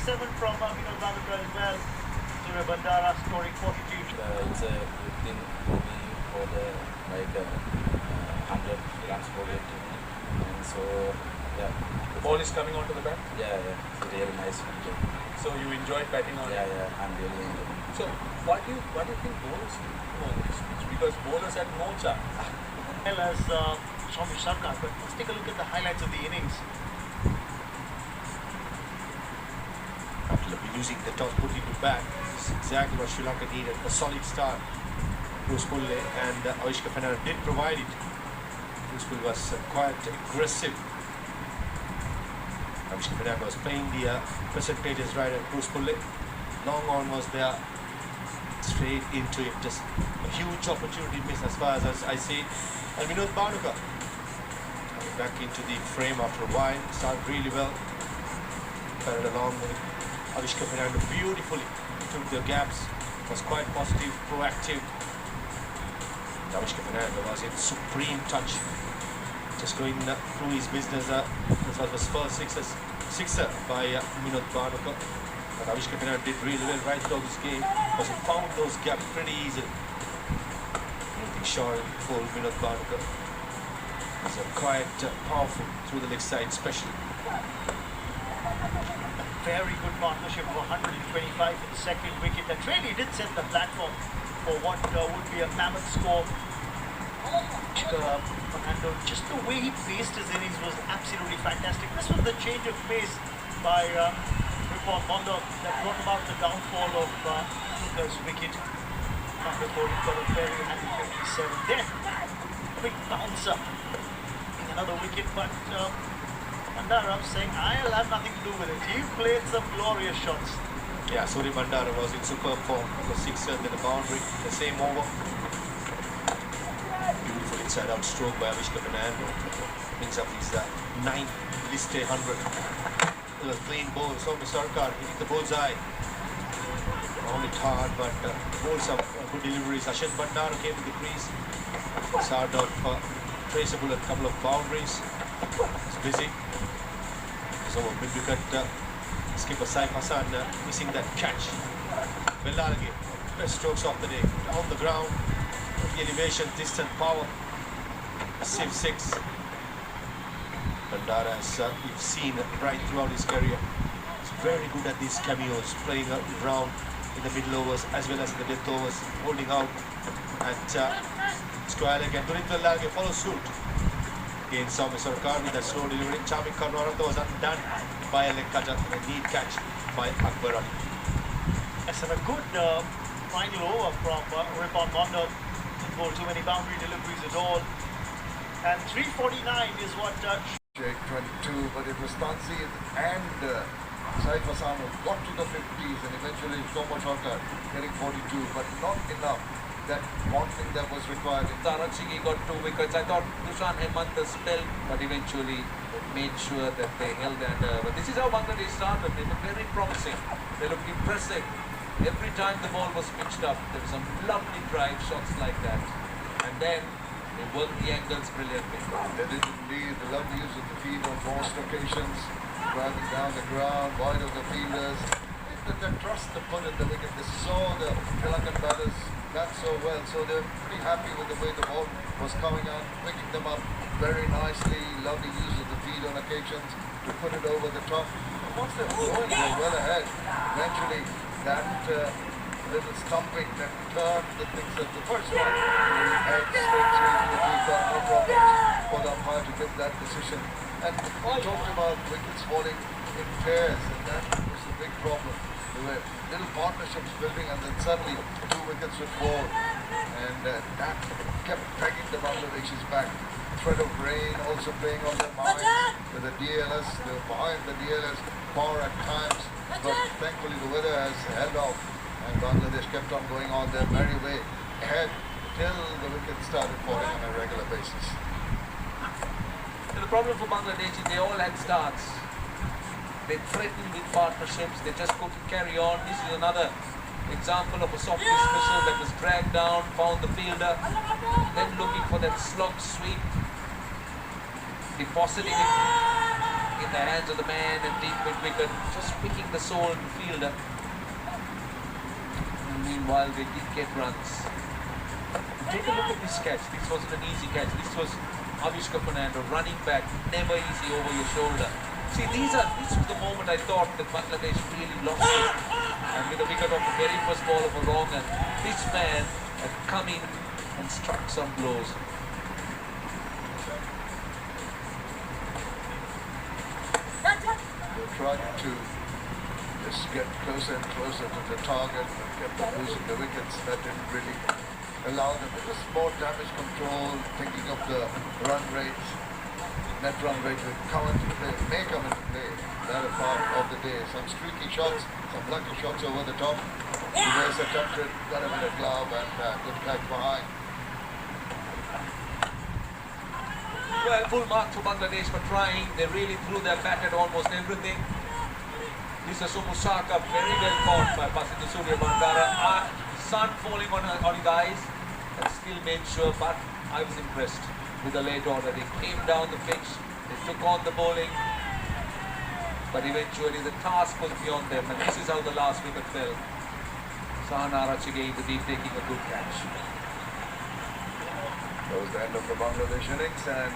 37 from Vinod Bhanuka as well. Surya Bandara scoring 42. It's a within for the 100 runs for the team. And so yeah, The ball is coming onto the bat. yeah, it's a really nice feature. So you enjoyed batting on Yeah, it. I'm really enjoying. So what do you think bowlers do on this pitch? Because bowlers had no chance. Well as Swami Sarkar, but let's take a look at the highlights of the innings. After using the toss put into bat, this is exactly what Sri Lanka needed. A solid start. Bruce Pulle and Avishka Fernando did provide it. Bruce Pulle was quite aggressive. Avishka Fernando was playing the percentages right at Bruce Pulle. Long on was there. Straight into it. Just a huge opportunity miss as far as I see. And Vinod Bhanuka coming back into the frame after a while. Started really well. Carried along with Avishka Fernando beautifully. Took the gaps. Was quite positive, proactive. Avishka Fernando was in supreme touch. Just going through his business. This was his first sixer by Vinod Bhanuka. But Avishka Fernando did really well right throughout this game because he found those gaps pretty easily. Anything short for Vinod Bhanuka. He's quite powerful through the leg side especially. Very good partnership of 125 for the second wicket. That really did set the platform for what would be a mammoth score. Fernando, just the way he paced his innings was absolutely fantastic. This was the change of pace by Ripon Mondo that brought about the downfall of Luka's wicket. Not before he got a very handy 57. Then, quick bouncer, another wicket, but Bandara saying, I'll have nothing to do with it. He played some glorious shots. Yeah, Surya Bandara was in superb form. The sixer, then the boundary, the same over. Beautiful inside out stroke by Avishka Fernando. Brings up his 9th list 100. It was clean ball. Swami Sarkar hitting the bullseye. Found it hard, but bowls up good deliveries. Ashish Bandara came to the crease. Started out traceable a couple of boundaries. It's busy. So mid wicket skipper Saif Hassan missing that catch. Bellarge, best strokes of the day. On the ground, the elevation, distant power. Sieve 6. Bandara, as you've seen right throughout his career, is very good at these cameos, playing around in the middle overs as well as in the death overs, holding out at square leg, and Dunit Bellarge follows suit. Again, Swami Sarkar with that slow delivery. Charming Karnarata was undone by a leg cutter and a neat catch by Akbar Ali. Yes, and a good final over from Ripon Mondo. Didn't bowl too many boundary deliveries at all. And 349 is what... 22, but it was Tanzir and Saif Hassan who got to the 50s and eventually Shoma Shankar getting 42, but not enough. That one thing that was required. Tarakshigi got 2 wickets. I thought Dushan Hemant spelled, but eventually made sure that they held and but this is how Bangladesh started. They looked very promising. They looked impressive. Every time the ball was pitched up, there were some lovely drive shots like that. And then they worked the angles brilliantly. They did indeed. They love the use of the field on most occasions. Driving down the ground, wide of the fielders. The trust they put in the wicket. They saw the Sri Lankan batters bat so well, so they're pretty happy with the way the ball was coming out, picking them up very nicely. Lovely use of the field on occasions to put it over the top. And once they're going, they're well ahead. Eventually, that little stumping that turned the things at the first one. Head straight through to the keeper, no problems for the umpire to get that decision. And we talked about wickets falling in pairs, and that was the big problem. There were little partnerships building, and then suddenly 2 wickets would fall, and that kept dragging the Bangladeshis back. Threat of rain also playing on their minds with the DLS. They were behind the DLS bar at times, but thankfully the weather has held off, and Bangladesh kept on going on their merry way ahead till the wickets started falling on a regular basis. The problem for Bangladesh is they all had starts. They threatened with partnerships, they just couldn't carry on. This is another example of a soft dismissal that was dragged down, found the fielder, then looking for that slog sweep, depositing it in the hands of the man and deep mid wicket, just picking the soul of the fielder. And meanwhile, they did get runs. Take a look at this catch. This wasn't an easy catch. This was Avishka Fernando running back, never easy over your shoulder. See, this was the moment I thought that Bangladesh really lost it. And with the wicket of the very first ball of a wrong, and this man had come in and struck some blows. They're trying to just get closer and closer to the target and kept on losing the wickets. That didn't really allow them. It was more damage control, thinking of the run rates. Net run rate will come into play, may come into play. That is part of the day. Some streaky shots, some lucky shots over the top. Reverse attempted, got him in a glove and good catch behind. Well, full mark to Bangladesh for trying. They really threw their bat at almost everything. Mr. Sumusaka, very well caught by Basindu Surya Bandara. Sun falling on his eyes, and still made sure, but I was impressed with the late order. They came down the pitch, they took on the bowling, but eventually the task was beyond them, and this is how the last wicket fell. Sahana Rachige in the deep taking a good catch. That was the end of the Bangladesh innings, and